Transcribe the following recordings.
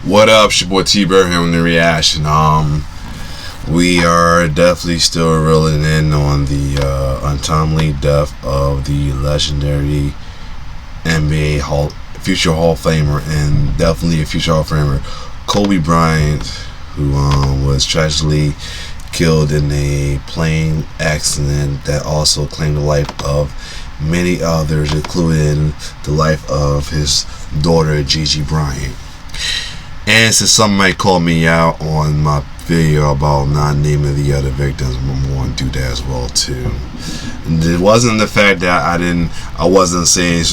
What up? It's your boy T-Bird here with the reaction. We are definitely still rolling in on the untimely death of the legendary NBA future Hall of Famer, and definitely a future Hall of Famer, Kobe Bryant, who was tragically killed in a plane accident that also claimed the life of many others, including the life of his daughter, Gigi Bryant. And since some might call me out on my video about not naming the other victims, I'm going to do that as well too. And it wasn't the fact that I wasn't saying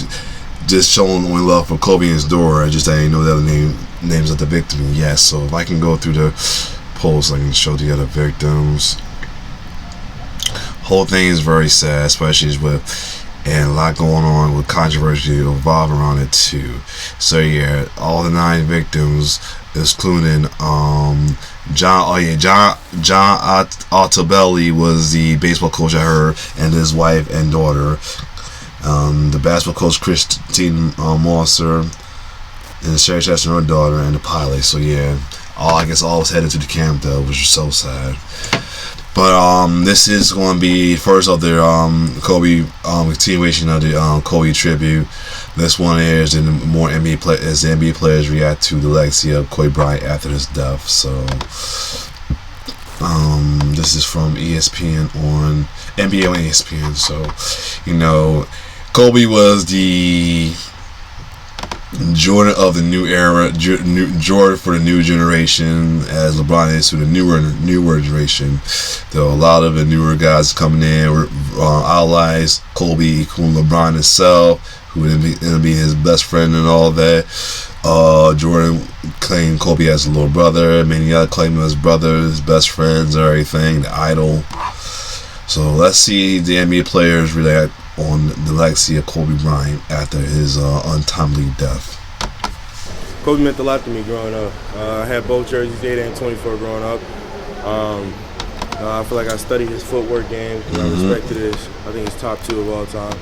just showing only love for Kobe and his daughter. I just didn't know the other names of the victims. Yes, so if I can go through the post, I can show the other victims. Whole thing is very sad, especially with. And a lot going on with controversy revolving around it too. So yeah, all the 9 victims, including John Altobelli was the baseball coach I heard, and his wife and daughter. The basketball coach Christine Mosser, and Sherry Chester, her daughter, and the pilot. So yeah, I guess all was headed to the camp though, which is so sad. But this is going to be first of the Kobe continuation of the Kobe tribute. This one airs in more as the NBA players react to the legacy of Kobe Bryant after his death. So this is from ESPN on NBA on ESPN. So Kobe was the Jordan of the new era, Jordan for the new generation, as LeBron is to the newer generation. Though a lot of the newer guys coming in were allies. Kobe, including LeBron himself, who would end up being his best friend and all that. Jordan claimed Kobe as a little brother. Many other claimed him as brothers, best friends, or everything, the idol. So let's see the NBA players react on the legacy of Kobe Bryant after his untimely death. Kobe meant a lot to me growing up. I had both jerseys, 8 and 24 growing up. I feel like I studied his footwork game, and I respected it. I think he's top 2 of all time.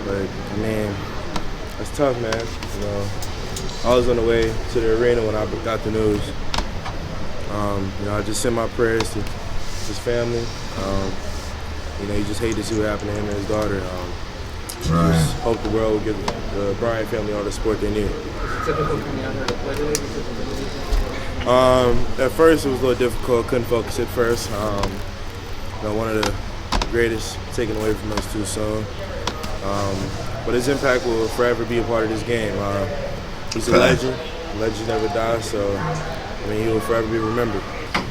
But man, that's tough, man. I was on the way to the arena when I got the news. I just sent my prayers to his family. You just hate to see what happened to him and his daughter. Right. Just hope the world will give the Bryant family all the support they need. At first, it was a little difficult. Couldn't focus at first. One of the greatest taken away from us too soon. But his impact will forever be a part of this game. He's a legend. Legends never die. So, he will forever be remembered.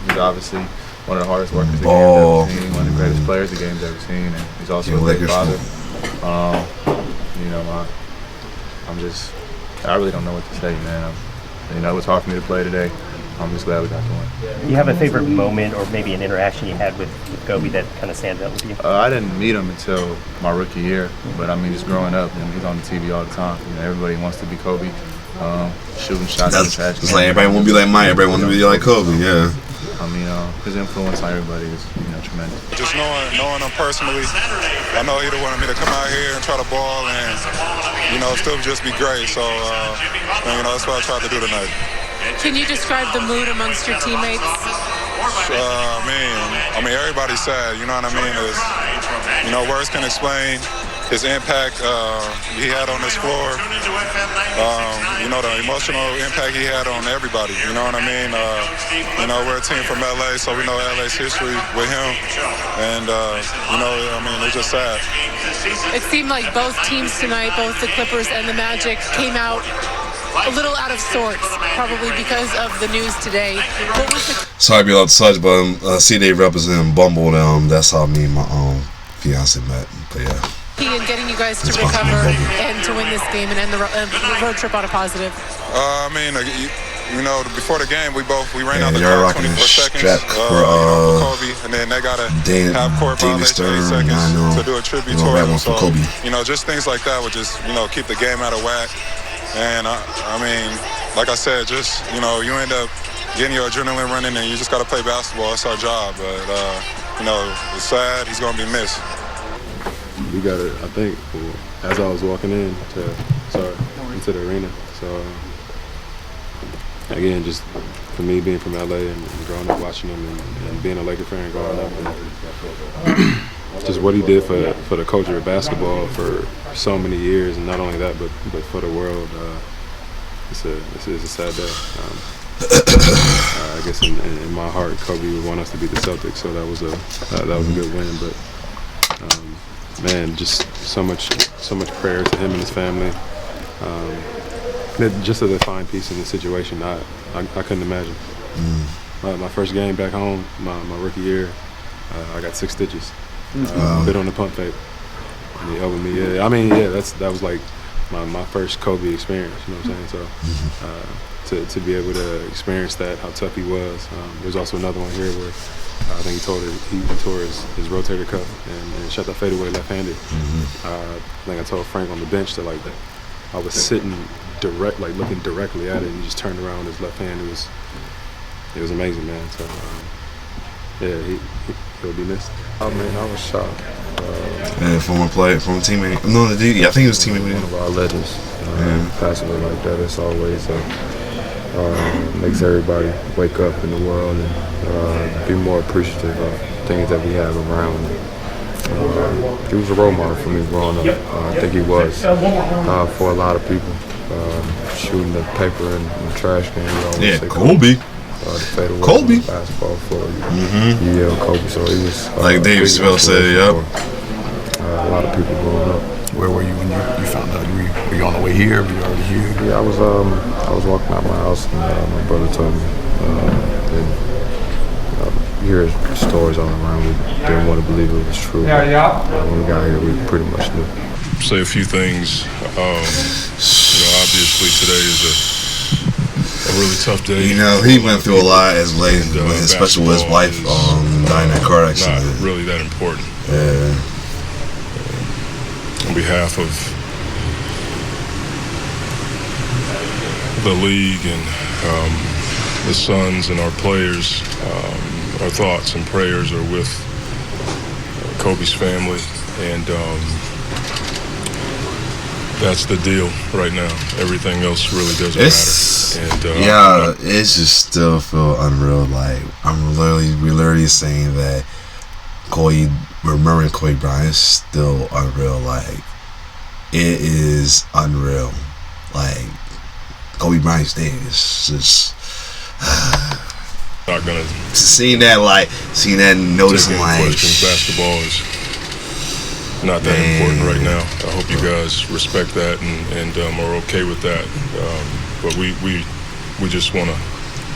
He's obviously one of the hardest workers the game's ever seen, one of the greatest players the game's ever seen, and he's also a great father. I really don't know what to say, man. It was hard for me to play today. I'm just glad we got to win. Do you have a favorite moment or maybe an interaction you had with Kobe that kind of stands out with you? I didn't meet him until my rookie year, but just growing up, he's on the TV all the time. Everybody wants to be Kobe, shooting shots. It's like everybody want to be like Mike, everybody want to be like Kobe, yeah. His influence on everybody is tremendous. Just knowing him personally, I know he'd have wanted me to come out here and try to ball and still just be great. So that's what I tried to do tonight. Can you describe the mood amongst your teammates? Everybody's sad. You know what I mean? Words can explain his impact he had on this floor. The emotional impact he had on everybody. You know what I mean? We're a team from LA, so we know LA's history with him. And, it's just sad. It seemed like both teams tonight, both the Clippers and the Magic, came out a little out of sorts, probably because of the news today. What was the... Sorry to be out such, but see they represent Bumble. That's how me and my fiance met. But yeah. And getting you guys to recover and to win this game and end the road trip on a positive. Before the game, we ran out the clock 24 seconds for Kobe, and then they got to have court violation 8 seconds to do a tribute to him. So, just things like that would just, keep the game out of whack. And, like I said, just, you end up getting your adrenaline running, and you just got to play basketball. It's our job. But, it's sad. He's going to be missed. We got it, I think, as I was walking into the arena. So again, just for me being from LA and growing up watching him and being a Laker fan growing up, and just what he did for the culture of basketball for so many years, and not only that, but for the world. It's a sad day. I guess in my heart, Kobe would want us to beat the Celtics, so that was a good win. But man, just so much prayer to him and his family. Just a defining piece in the situation, I couldn't imagine. My first game back home, my rookie year, I got 6 stitches. Bit on the pump fake. And he helped me. Yeah, I mean, yeah, that was like my first Kobe experience. You know what I'm saying? So to be able to experience that, how tough he was. There's also another one here where I think he tore his rotator cuff and shot that fadeaway left-handed. I think I told Frank on the bench that like I was sitting looking directly at it, and he just turned around with his left hand. It was amazing, man. So yeah, he'll be missed. I mean, I was shocked. And former teammate. No, I think he was teammate with him. One of our legends. Passing away like that, it's always makes everybody wake up in the world and be more appreciative of things that we have around. He was a role model for me growing up. I think he was for a lot of people. Shooting the paper in the trash can. Yeah, Kobe. Kobe. Basketball for you yell Kobe. So he was like Dave Chappelle said. Yep. A lot of people growing up. Where were you when you found out? Were you on the way here? Were you already here? Yeah, I was walking out my house and my brother told me. You hear stories all around. We didn't want to believe it was true. But, when we got here, we pretty much knew. Say a few things. Obviously today is a really tough day. He went through a lot as late, especially with his wife dying in a car accident. Not really that important. Yeah. On behalf of the league and the Suns and our players, our thoughts and prayers are with Kobe's family, and that's the deal right now. Everything else really doesn't matter. And, it just still feel unreal. Like we're literally saying that remembering Kobe Bryant is still unreal. Like it is unreal. Like Kobe Bryant's day is just not gonna seeing that, noticing like basketball is not that important right now. I hope you guys respect that and are okay with that. But we just want to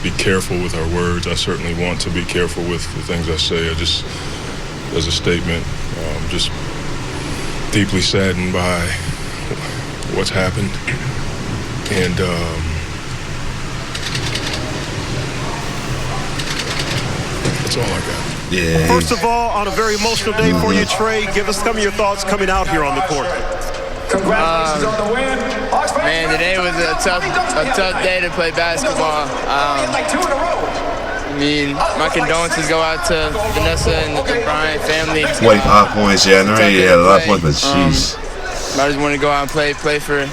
be careful with our words. I certainly want to be careful with the things I say. I just, as a statement, just deeply saddened by what's happened. And that's all I got. Yeah. First of all, on a very emotional day for you, Trey, give us some of your thoughts coming out here on the court. Congratulations on the win. Man, today was a tough day to play basketball. I mean, my condolences go out to Vanessa and the Bryant family. 45 points, yeah, I know he had a lot of points, but jeez. I just want to go out and play for him.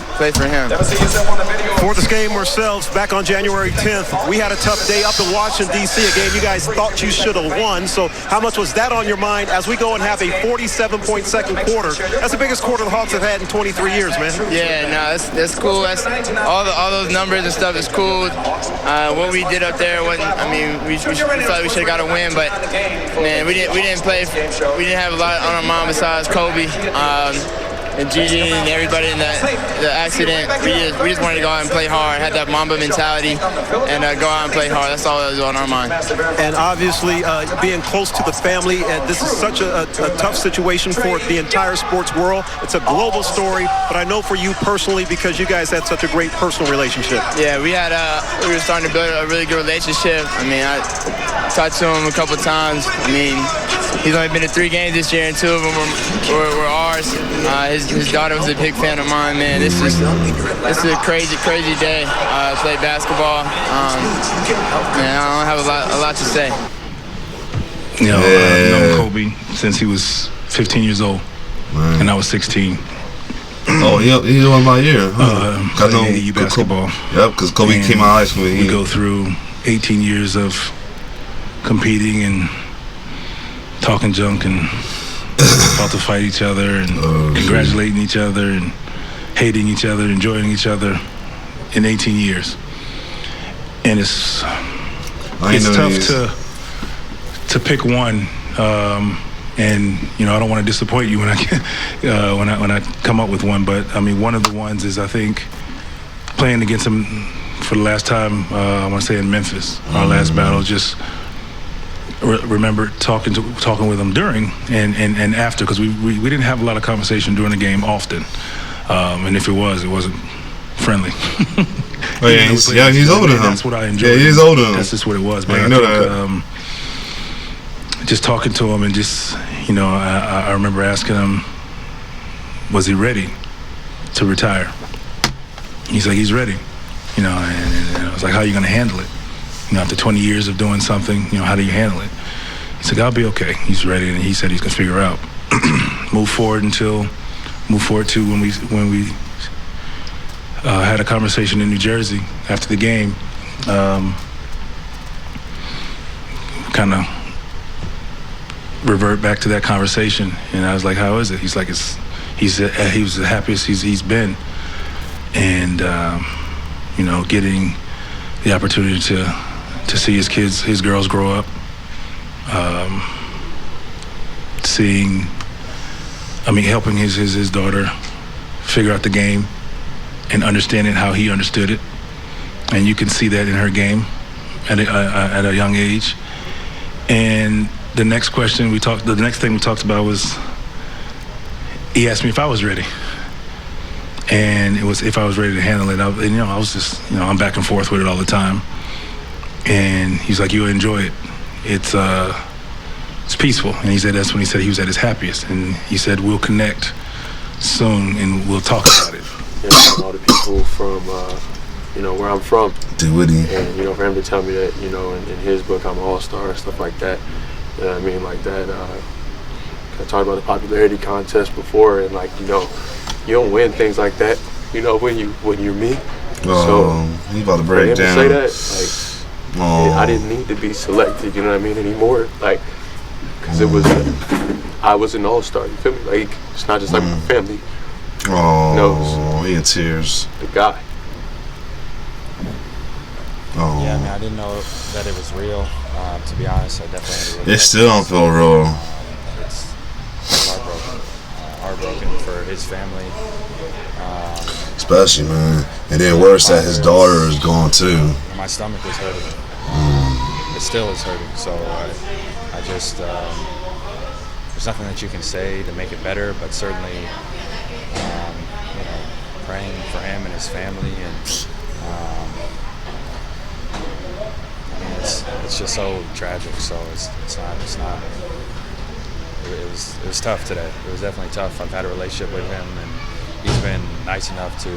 For this game ourselves, back on January 10th, we had a tough day up in Washington, D.C., a game you guys thought you should have won. So how much was that on your mind as we go and have a 47-point second quarter? That's the biggest quarter the Hawks have had in 23 years, man. Yeah, no, that's cool. That's all those numbers and stuff is cool. What we did up there wasn't. I mean, we thought we should have got a win, but man, we didn't play. We didn't have a lot on our mind besides Kobe. And Gigi and everybody in the accident, we just wanted to go out and play hard, have that Mamba mentality, and go out and play hard. That's all that was on our mind. And obviously, being close to the family, and this is such a tough situation for the entire sports world. It's a global story, but I know for you personally, because you guys had such a great personal relationship. Yeah, we were starting to build a really good relationship. I mean, I talked to him a couple times. I mean, he's only been to 3 games this year, and 2 of them were ours. His daughter was a big fan of mine, man. This is a crazy day. Play basketball. Man, I don't have a lot to say. I've known Kobe since he was 15 years old, and I was 16. Oh, he won my year. Playing AAU basketball. Yep, because Kobe came out of high school. We go through 18 years of competing and talking junk and about to fight each other and congratulating each other and hating each other, enjoying each other in 18 years. And it's tough to pick one. And I don't want to disappoint you when I come up with one, but I mean one of the ones is I think playing against him for the last time. I want to say in Memphis, our last battle. Just remember talking with him during and after, because we didn't have a lot of conversation during the game often, and if it wasn't friendly. Oh yeah, he's older than him. That's what I enjoyed. Yeah, he's older than him. That's just what it was. But I know that. Just talking to him and just, I remember asking him, was he ready to retire? He's like, he's ready. And I was like, how are you going to handle it? After 20 years of doing something, how do you handle it? He said, I'll be okay. He's ready, and he said he's going to figure out. Move forward to when we had a conversation in New Jersey after the game. Kind of revert back to that conversation, and I was like, how is it? He's like, he was the happiest he's been, and getting the opportunity to see his girls grow up, helping his daughter figure out the game and understanding how he understood it, and you can see that in her game at a young age. And the next thing we talked about was, he asked me if I was ready, and it was if I was ready to handle it. I was just, I'm back and forth with it all the time. And he's like, you'll enjoy it. It's peaceful. And he said that's when he said he was at his happiest. And he said, we'll connect soon and we'll talk about it. All the people from where I'm from. Dinwiddie. And for him to tell me that, in his book I'm an all-star and stuff like that. You know what I mean? Like that. I talked about the popularity contest before, and you don't win things like that. When you're me. So you about to break down. To say that, I didn't need to be selected. You know what I mean? Anymore, because I was an all-star. You feel me? It's not just like my family. Oh, he in tears. The guy. Oh. Yeah, I didn't know that it was real. To be honest, I definitely had to It still don't feel real. It's heartbroken for his family. Especially, man. And then worse that his daughter is gone too. My stomach is hurting. It still is hurting. So I just, there's nothing that you can say to make it better, but certainly, praying for him and his family, and it's just so tragic. So it's not. It was tough today. It was definitely tough. I've had a relationship with him, and he's been nice enough to,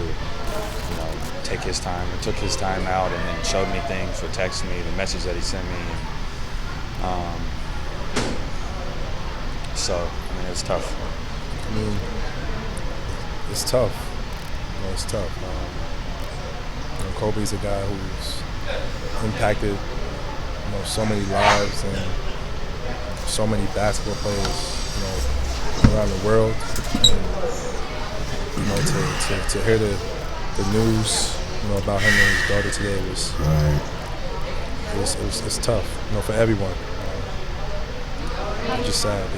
take his time. It took his time out and then showed me things, or texted me the message that he sent me. So it was tough. It's tough. It's tough. Kobe's a guy who's impacted, so many lives and so many basketball players, around the world. And, to hear the news, about him and his daughter today it's tough, for everyone. It's just sad,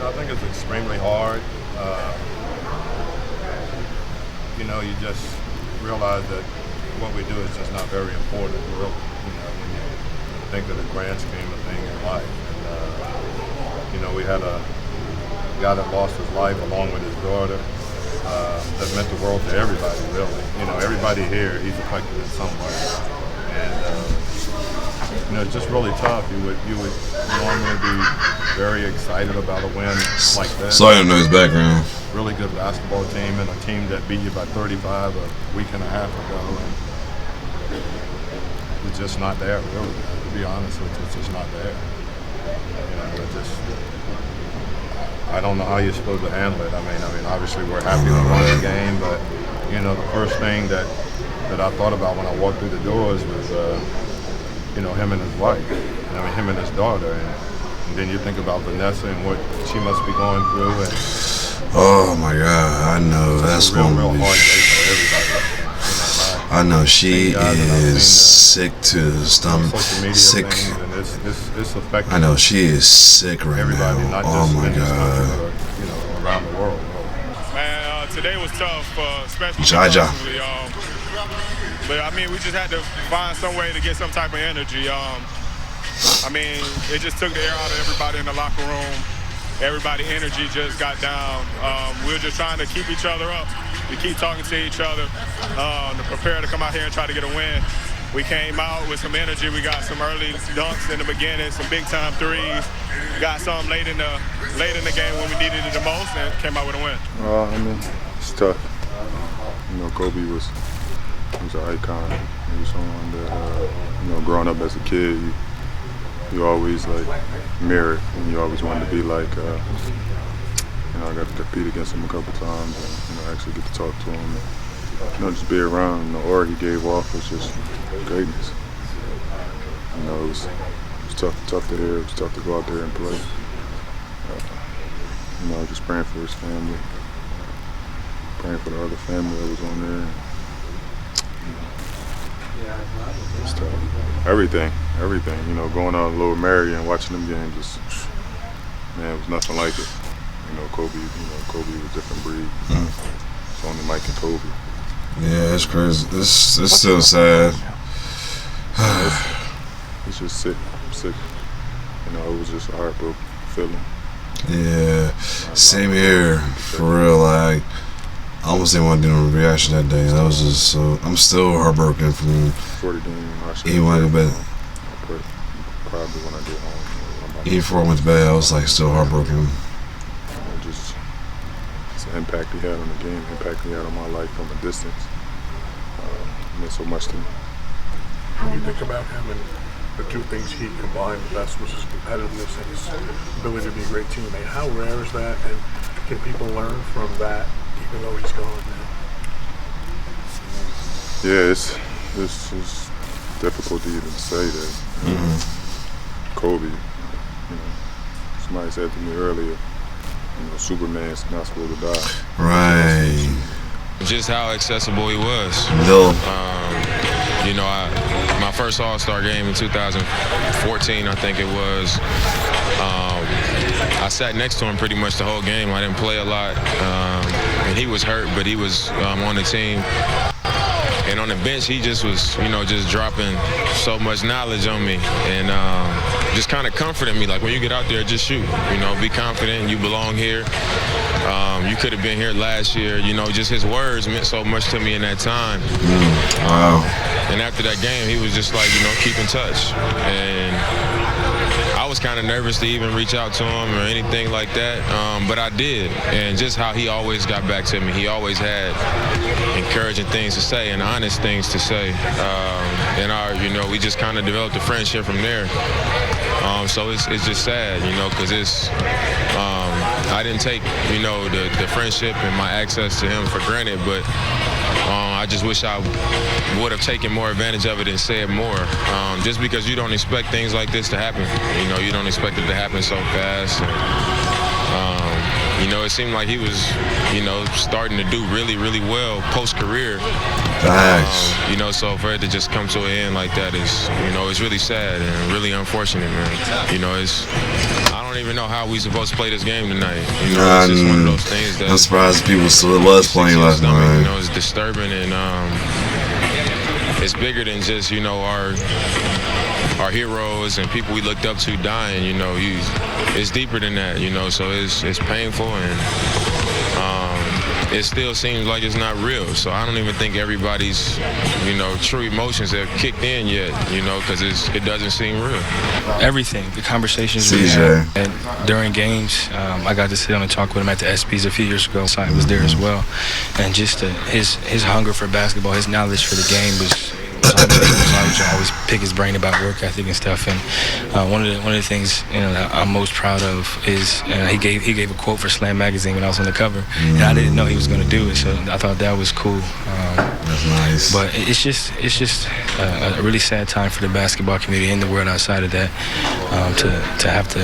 I think it's extremely hard. You just realize that what we do is just not very important, really, when you think of the grand scheme of things in life. And, we had a guy that lost his life along with his daughter. That meant the world to everybody, really. Everybody here, he's affected in some way. And, it's just really tough. You would normally be very excited about a win like that. So I don't know his background. Really good basketball team, and a team that beat you by 35 a week and a half ago. And it's just not there, really. To be honest with you, it's just not there. I don't know how you're supposed to handle it. I mean, obviously we're happy we won the game, but you know, the first thing that I thought about when I walked through the doors was, you know, him and his wife. I mean, him and his daughter, and then you think about Vanessa and what she must be going through. And oh my God, I know that's going to be hard day for everybody. I know she is sick to the stomach, sick. And it's affecting. I know she is sick right everybody, now. Not Oh just my in this God. country, but, you know, around the world. Man, today was tough, especially Jaja. personally. But I mean, we just had to find some way to get some type of energy. I mean, it just took the air out of everybody in the locker room. Everybody energy just got down. We were just trying to keep each other up. We keep talking to each other to prepare to come out here and try to get a win. We came out with some energy. We got some early dunks in the beginning, some big time threes. Got some late in the game when we needed it the most, and came out with a win. I mean, it's tough. You know, Kobe was an icon. He was someone that, you know, growing up as a kid, you always like mirrored, and you always wanted to be like. You know, I got to compete against him a couple times, and you know, actually get to talk to him, and, you know, just be around. And the aura he gave off was just greatness. You know, it was tough to hear. It was tough to go out there and play. You know, just praying for his family, praying for the other family that was on there. It's tough. Everything. You know, going out in Lower Merion and watching them games, man, it was nothing like it. You know, Kobe was a different breed. It's only Mike and Kobe. Yeah, it's crazy. It's still sad. It's just sick. You know, it was just a heartbroken feeling. Yeah, same here, for real. Like, I almost didn't want to do no reaction that day. That was just so. I'm still heartbroken from. 40 game. Even when I go bed. Probably when I get home. Even before I went to bed, I was like still heartbroken. Just it's the impact he had on the game, impact he had on my life from a distance. Meant so much to me. When you think about him and the two things he combined the best was his competitiveness and his ability to be a great teammate. How rare is that, and can people learn from that even though he's gone now? Yeah, it's difficult to even say that. Kobe, you know, somebody said to me earlier, you know, Superman's not supposed to die. Right. Just how accessible he was. No. You know, my first All-Star game in 2014, I think it was. I sat next to him pretty much the whole game. I didn't play a lot, and he was hurt, but he was on the team. And on the bench, he just was, you know, just dropping so much knowledge on me and just kind of comforting me. Like, when you get out there, just shoot. You know, be confident. You belong here. You could have been here last year. You know, just his words meant so much to me in that time. Wow. And after that game, he was just like, you know, keep in touch. And I was kind of nervous to even reach out to him or anything like that, but I did. And just how he always got back to me. He always had encouraging things to say and honest things to say. And you know, we just kind of developed a friendship from there. So it's just sad, you know, because I didn't take, you know, the friendship and my access to him for granted, but I just wish I would have taken more advantage of it and said more. Just because you don't expect things like this to happen. You know, you don't expect it to happen so fast. And, you know, it seemed like he was, you know, starting to do really, really well post-career. Nice. You know, so for it to just come to an end like that is, you know, it's really sad and really unfortunate, man. You know, I don't even know how we supposed to play this game tonight. You know, it's just one of those things that... I'm surprised people still was playing last night. You know, it's disturbing, and it's bigger than just, you know, our heroes and people we looked up to dying. You know, it's deeper than that, you know, so it's painful, and it still seems like it's not real. So I don't even think everybody's, you know, true emotions have kicked in yet, you know, because it doesn't seem real. Everything, the conversations we had, and during games, I got to sit down and talk with him at the ESPYs a few years ago. I was there as well, and just his hunger for basketball, his knowledge for the game was always pick his brain about work ethic and stuff. And one of the things that I'm most proud of is he gave a quote for Slam magazine when I was on the cover, and I didn't know he was going to do it, so I thought that was cool. That's nice. But it's just a really sad time for the basketball community and the world outside of that, to have to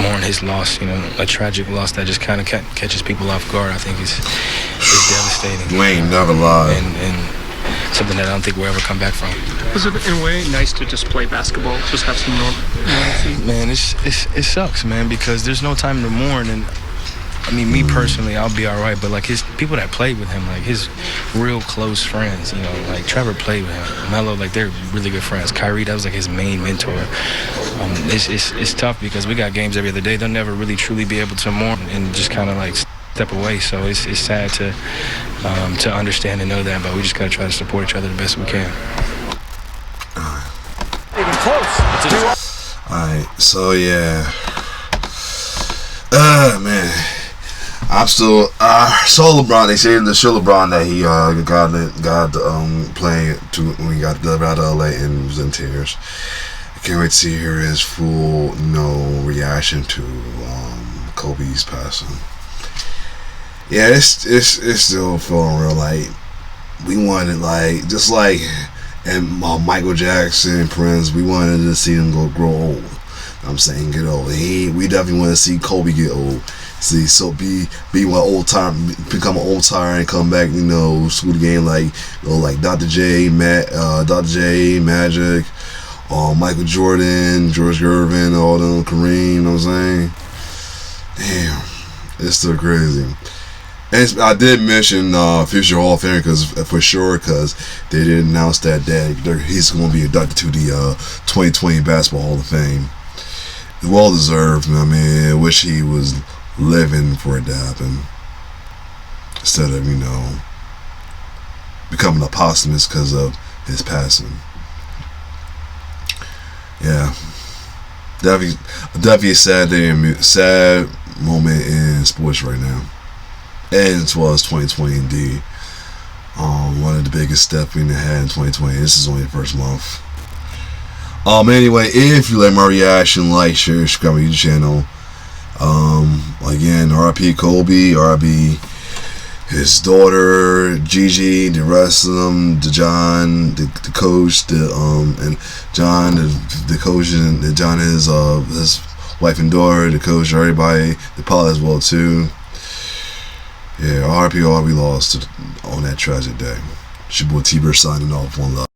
mourn his loss. A tragic loss that just kind of catches people off guard. I think is devastating. You ain't never lied. And something that I don't think we'll ever come back from. Was it in a way nice to just play basketball, just have some normalcy? Man, it sucks, man, because there's no time to mourn. And I mean, me personally, I'll be all right, but like his people that played with him, like his real close friends, like Trevor played with him, Melo, like they're really good friends. Kyrie, that was like his main mentor. It's tough because we got games every other day. They'll never really truly be able to mourn and just kind of like step away. So it's sad to understand and know that, but we just gotta try to support each other the best we can. Even close. Alright, so yeah. Man. I'm still saw LeBron. They say in the show LeBron that he got playing when he got delivered out of LA and was in tears. I can't wait to see his full reaction to Kobe's passing. Yeah, it's still feeling real. Like we wanted, like just like and Michael Jackson, Prince, we wanted to see him grow old. I'm saying get old. We definitely want to see Kobe get old. See, so be one old time, become an old timer and come back, school the game like Dr. J, Magic, Michael Jordan, George Gervin, all them, Kareem. You know what I'm saying? Damn, it's still crazy. And I did mention Future Hall of Fame because they did announce that he's going to be inducted to the 2020 Basketball Hall of Fame. Well deserved. I mean, I wish he was living for it to happen instead of becoming a posthumous because of his passing. Yeah, definitely a sad day, sad moment in sports right now, and as well as 2020 indeed. One of the biggest steps we had in 2020. This is only the first month. Anyway, if you like my reaction, like, share, subscribe to my YouTube channel. Again, R.I.P. Kobe, R.I.P. his daughter, Gigi, the rest of them, John, the coach, and John, the coach, and John, his wife and daughter, the coach, everybody, the pilot as well too. Yeah, R.I.P. all we lost on that tragic day. It's your boy T-Bird signing off. One love.